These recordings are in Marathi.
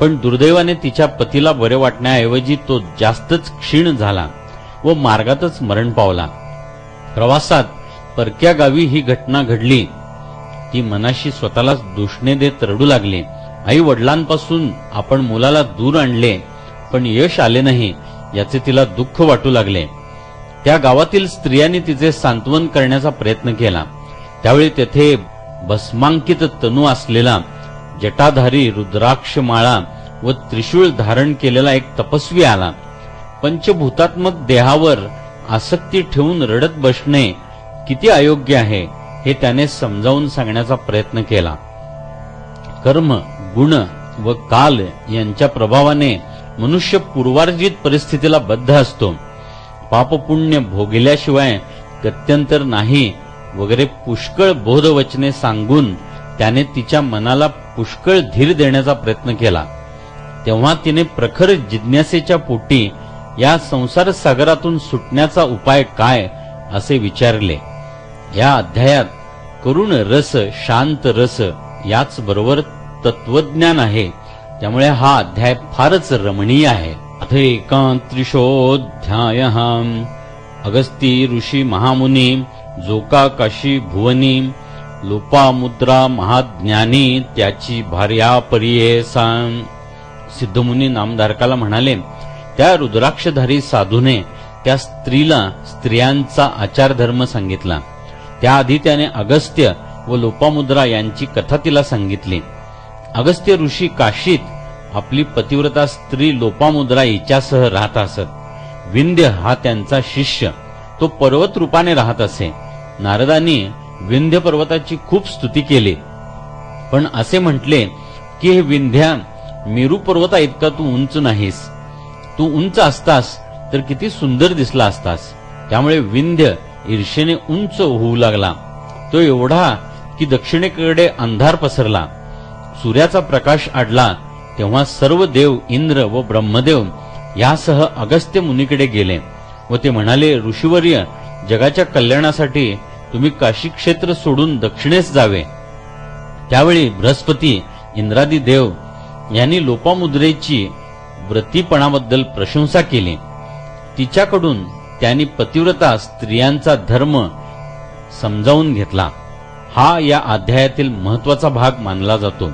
पण दुर्दैवाने तिच्या पतीला बरे वाटण्याऐवजी तो जास्तच क्षीण झाला व मार्गातच मरण पावला. प्रवासात परक्या गावी ही घटना घडली. ती मनाशी स्वतःलाच दूषणे देत रडू लागली. आई वडिलांपासून आपण मुलाला दूर आणले पण यश आले नाही याचे तिला दुःख वाटू लागले. त्या गावातील स्त्रियांनी तिचे सांत्वन करण्याचा प्रयत्न केला. त्यावेळी तेथे भस्मांकित तनू असलेला जटाधारी रुद्राक्ष माळा व त्रिशूळ धारण केलेला एक तपस्वी आला. पंचभूतात्मक देहावर आसक्ती ठेवून रडत बसणे किती अयोग्य आहे हे त्याने समजावून सांगण्याचा प्रयत्न केला. कर्म, गुण व काल यांच्या प्रभावाने मनुष्य पूर्वार्जित परिस्थितीला बद्ध असतो. पापपुण्य भोगल्याशिवाय गत्यंतर नाही वगैरे पुष्कळ बोधवचने सांगून त्याने तिच्या मनाला पुष्कळ धीर देण्याचा प्रयत्न केला. तेव्हा तिने प्रखर जिज्ञासेच्या पोटी या संसार सागरातून सुटण्याचा उपाय काय असे विचारले. या अध्यायात करुण रस, शांत रस याचबरोबर तत्वज्ञान आहे. त्यामुळे हा अध्याय फारच रमणीय आहे. अथ एकांत्रिशोऽध्यायः. अगस्ती ऋषी महामुनी जोका काशी भुवनी लोपामुद्रा महाज्ञानी त्याची भार्या परियेसा. सिद्धमुनी नामधारकाला म्हणाले, त्या रुद्राक्षधारी साधूने त्या स्त्रीला स्त्रियांचा आचारधर्म सांगितला. त्याआधी त्याने अगस्त्य व लोपामुद्रा यांची कथा तिला सांगितली. अगस्त्य ऋषी काशीत आपली पतिव्रता स्त्री लोपामुद्रा हिच्यासह राहत असत. विंध्य हा त्यांचा शिष्य. तो पर्वत रूपाने राहत असे. नारदांनी विंध्य पर्वताची खूप स्तुती केली, पण असे म्हटले की हे विंध्या, मेरू पर्वता इतका तू उंच नाहीस. तू उंच असतास तर किती सुंदर दिसला असतास. त्यामुळे विंध्य ईर्षेने उंच होऊ लागला. तो एवढा की दक्षिणेकडे अंधार पसरला. सूर्याचा प्रकाश अडला तेव्हा सर्व देव, इंद्र व ब्रह्मदेव यासह अगस्त्य मुनीकडे गेले व ते म्हणाले, ऋषीवर्य, जगाच्या कल्याणासाठी तुम्ही काशी क्षेत्र सोडून दक्षिणेस जावे. त्यावेळी बृहस्पती, इंद्रादी देव यांनी लोपामुद्रेची व्रतीपणाबद्दल प्रशंसा केली. तिच्याकडून त्यांनी पतिव्रता स्त्रियांचा धर्म समजावून घेतला. हा या अध्यायातील महत्वाचा भाग मानला जातो.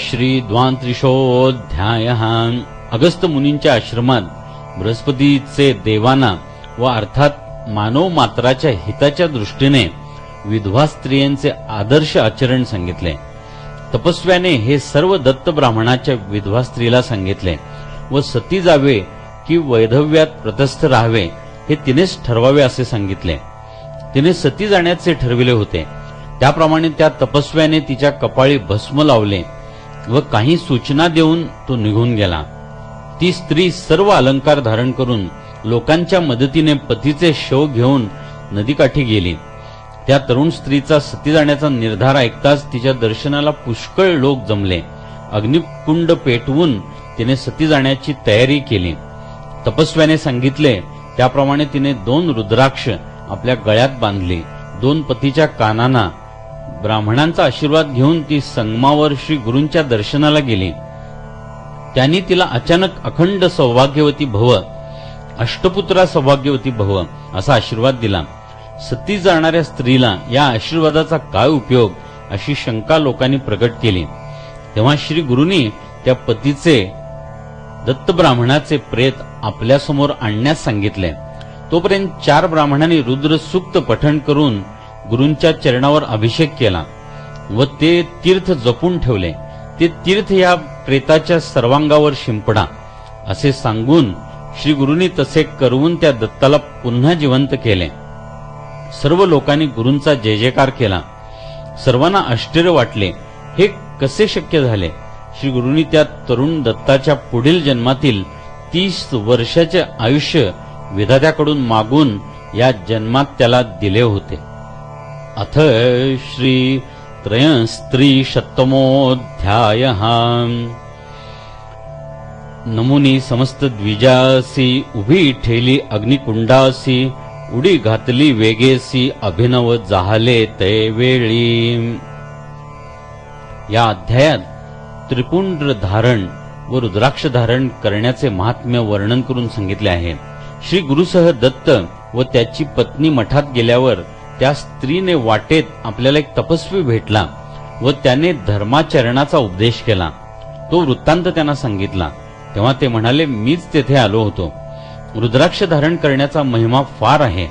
श्री द्वांत्रिशोऽध्यायः. अगस्त मुनींच्या आश्रमात बृहस्पतीचे देवांना व अर्थात मानव मात्राच्या हिताच्या दृष्टीने विधवा स्त्रियांचे आदर्श आचरण सांगितले. तपस्व्याने हे सर्व दत्त ब्राह्मणाच्या विधवा स्त्रीला सांगितले व सती जावे की वैधव्यात प्रतस्थ राहावे हे तिनेच ठरवावे असे सांगितले. तिने सती जाण्याचे ठरविले होते. त्याप्रमाणे त्या तपस्व्याने तिच्या कपाळी भस्म लावले व काही सूचना देऊन तो निघून गेला. ती स्त्री सर्व अलंकार धारण करून लोकांच्या मदतीने पतीचे शव घेऊन नदीकाठी गेली. त्या तरुण स्त्रीचा सती जाण्याचा निर्धार ऐकताच तिच्या दर्शनाला पुष्कळ लोक जमले. अग्निकुंड पेटवून तिने सती जाण्याची तयारी केली. तपस्व्याने सांगितले त्याप्रमाणे तिने 2 रुद्राक्ष आपल्या गळ्यात बांधली. 2 पतीच्या कानांना ब्राह्मणांचा आशीर्वाद घेऊन ती संगमावर श्री गुरूंच्या दर्शनाला गेली. त्यांनी तिला अचानक अखंड सौभाग्यवती भव, अष्टपुत्रा सौभाग्यवती भव असा आशीर्वाद दिला. सती जाणाऱ्या स्त्रीला या आशीर्वादाचा काय उपयोग अशी शंका लोकांनी प्रकट केली. तेव्हा श्री गुरूंनी त्या पतीचे दत्त ब्राह्मणाचे प्रेत आपल्यासमोर आणण्यास सांगितले. तोपर्यंत 4 ब्राह्मणांनी रुद्र सूक्त पठण करून गुरूंच्या चरणावर अभिषेक केला व ते तीर्थ जपून ठेवले. ते तीर्थ या प्रेताच्या सर्वांगावर शिंपडा असे सांगून श्री गुरूंनी तसे करवून त्या दत्ताला पुन्हा जिवंत केले. सर्व लोकांनी गुरूंचा जय जयकार केला. सर्वांना आश्चर्य वाटले, हे कसे शक्य झाले. श्री गुरूंनी त्या तरुण दत्ताच्या पुढील जन्मातील 30 वर्षाचे आयुष्य विधात्याकडून मागून या जन्मात त्याला दिले होते. अथ श्री त्रयस्त्रीशतमोऽध्यायः. नमुनी समस्त द्विजासी उभी ठेली अग्निकुंडासी उडी घातली वेगेसी अभिनव जाहले तैवेळी. या अध्यायात त्रिपुंड धारण व रुद्राक्ष धारण करण्याचे महात्म्य वर्णन करून सांगितले आहे. श्री गुरुसह दत्त व त्याची पत्नी मठात गेल्यावर त्या स्त्रीने वाटेत आपल्याला एक तपस्वी भेटला व त्याने धर्माचरणाचा उपदेश केला. तो वृत्तांत त्यांना सांगितला. तेव्हा ते म्हणाले, मीच तेथे आलो होतो. रुद्राक्ष धारण करण्याचा महिमा फार आहे.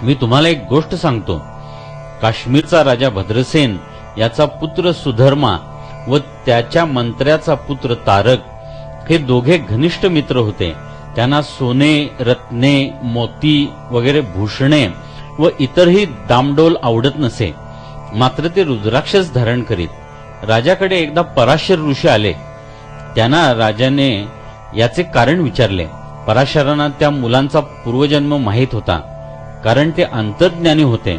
मी तुम्हाला एक गोष्ट सांगतो. काश्मीरचा राजा भद्रसेन याचा पुत्र सुधर्मा व त्याच्या मंत्र्याचा पुत्र तारक हे दोघे घनिष्ठ मित्र होते. त्यांना सोने, रत्ने, मोती वगैरे भूषणे व इतरही दामडोल आवडत नसे. मात्र ते रुद्राक्षच धारण करीत. राजाकडे एकदा पराशर ऋषी आले. त्यांना राजाने याचे कारण विचारले. पराशरांना त्या मुलांचा पूर्वजन्म माहीत होता, कारण ते अंतर्ज्ञानी होते.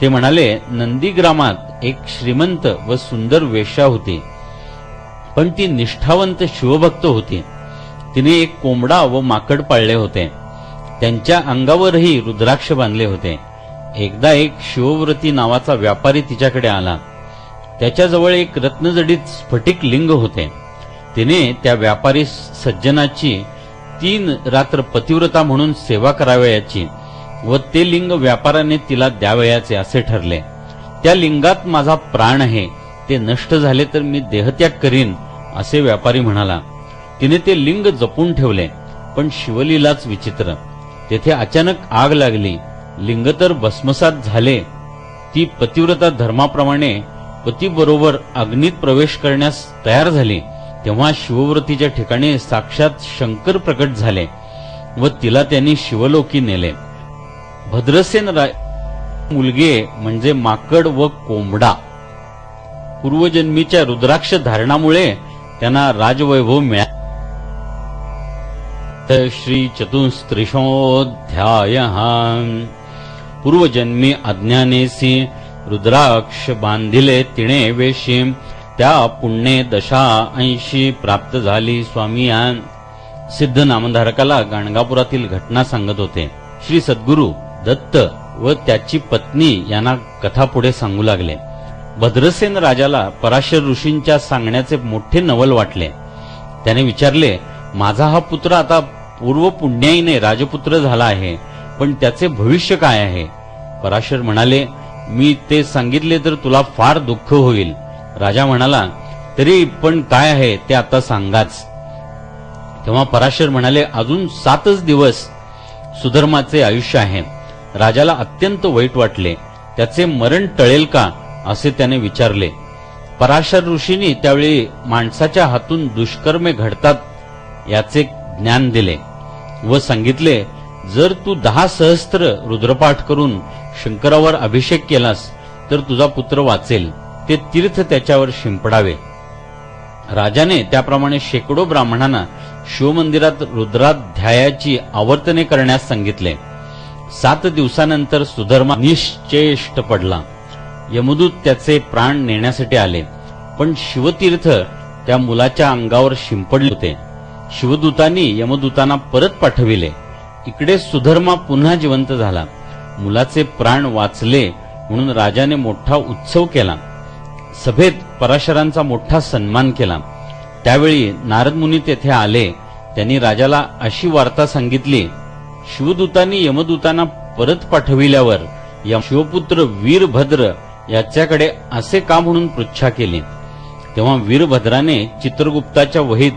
ते म्हणाले, नंदीग्रामात एक श्रीमंत व सुंदर वेश्या होती, पण ती निष्ठावंत शिवभक्त होती. तिने एक कोंबडा व माकड पाळले होते. त्यांच्या अंगावरही रुद्राक्ष बांधले होते. एकदा एक शिवव्रती नावाचा व्यापारी तिच्याकडे आला. त्याच्याजवळ एक रत्नजडित स्फटिक लिंग होते. तिने त्या व्यापारी सज्जनाची 3 रात्र पतिव्रता म्हणून सेवा करावयाची व ते लिंग व्यापाराने तिला द्यावयाचे असे ठरले. त्या लिंगात माझा प्राण आहे, ते नष्ट झाले तर मी देहत्याग करीन असे व्यापारी म्हणाला. तिने ते लिंग जपून ठेवले. पण शिवलीलाच विचित्र. तेथे अचानक आग लागली. लिंग तर भस्मसात झाले. ती पतिव्रता धर्माप्रमाणे पतीबरोबर अग्नीत प्रवेश करण्यास तयार झाली. तेव्हा शिवव्रतीच्या ठिकाणी साक्षात शंकर प्रकट झाले व तिला त्यांनी शिवलोकी नेले. भद्रसेन मुलगे म्हणजे माकड व कोंबडा. पूर्वजन्मीच्या रुद्राक्ष धारणामुळे त्यांना राजवैभव मिळाले. श्री चतुस्त्रिशोऽध्यायः. पूर्वजन्मी अज्ञानेसी रुद्राक्ष बांधिले तिने वेशी, त्या पुण्ये 80 प्राप्त झाली स्वामियान. सिद्ध नामधारकाला गाणगापुरातील घटना सांगत होते. श्री सद्गुरु दत्त व त्याची पत्नी यांना कथा पुढे सांगू लागले. भद्रसेन राजाला पराशर ऋषींच्या सांगण्याचे मोठे नवल वाटले. त्याने विचारले, माझा हा पुत्र आता पूर्व पुण्याईने राजपुत्र झाला आहे, पण त्याचे भविष्य काय आहे? पराशर म्हणाले, मी ते सांगितले तर तुला फार दुःख होईल. राजा म्हणाला, तरी पण काय आहे ते आता सांगाच. तेव्हा पराशर म्हणाले, अजून 7च दिवस सुधर्माचे आयुष्य आहे. राजाला अत्यंत वाईट वाटले. त्याचे मरण टळेल का असे त्याने विचारले. पराशर ऋषींनी त्यावेळी माणसाच्या हातून दुष्कर्मे घडतात याचे ज्ञान दिले व सांगितले, जर तू 10 सहस्त्र रुद्रपाठ करून शंकरावर अभिषेक केलास तर तुझा पुत्र वाचेल. ते तीर्थ त्याच्यावर शिंपडावे. राजाने त्याप्रमाणे शेकडो ब्राह्मणांना शिवमंदिरात रुद्राध्यायाची आवर्तने करण्यास सांगितले. 7 दिवसानंतर सुधर्मा निश्चेष्ट पडला. यमदूत त्याचे प्राण नेण्यासाठी आले, पण शिवतीर्थ त्या मुलाच्या अंगावर शिंपडले होते. शिवदूतांनी यमदूतांना परत पाठविले. इकडे सुधर्मा पुन्हा जिवंत झाला. मुलाचे प्राण वाचले म्हणून राजाने मोठा उत्सव केला. सभेत पराशरांचा मोठा सन्मान केला. त्यावेळी नारद मुनी तेथे आले. त्यांनी राजाला अशी वार्ता सांगितली, शिवदूतांनी यमदूतांना परत पाठविल्यावर शिवपुत्र वीरभद्र याच्याकडे असे का म्हणून पृच्छा केली. तेव्हा वीरभद्राने चित्रगुप्ताच्या वहीत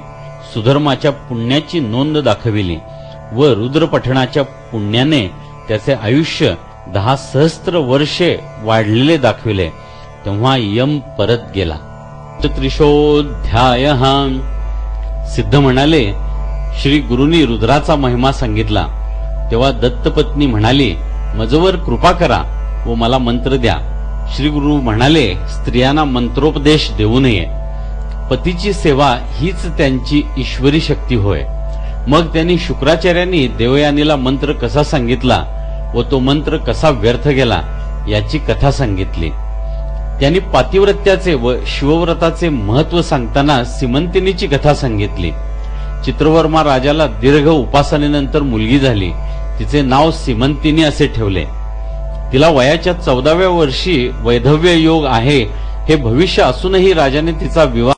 सुधर्माच्या पुण्याची नोंद दाखविली व रुद्रपठणाच्या पुण्याने त्याचे आयुष्य 10 सहस्त्र वर्षे वाढलेले दाखविले. तेव्हा यम परत गेला. 33 सिद्ध म्हणाले, श्री गुरुनी रुद्राचा महिमा सांगितला. तेव्हा दत्तपत्नी म्हणाली, मजवर कृपा करा व मला मंत्र द्या. श्री गुरु म्हणाले, स्त्रियांना मंत्रोपदेश देऊ नये. पतीची सेवा हीच त्यांची ईश्वरी शक्ती होय. मग त्यांनी शुक्राचार्यांनी देवयानीला मंत्र कसा सांगितला व तो मंत्र कसा व्यर्थ गेला याची कथा सांगितली. त्यांनी पातिव्रत्याचे व शिवव्रताचे महत्व सांगताना सीमंतिनीची कथा सांगितली. चित्रवर्मा राजाला दीर्घ उपासनेनंतर मुलगी झाली. तिचे नाव सीमंतिनी असे ठेवले. तिला वयाच्या 14व्या वर्षी वैधव्य योग आहे हे भविष्य असूनही राजाने तिचा विवाह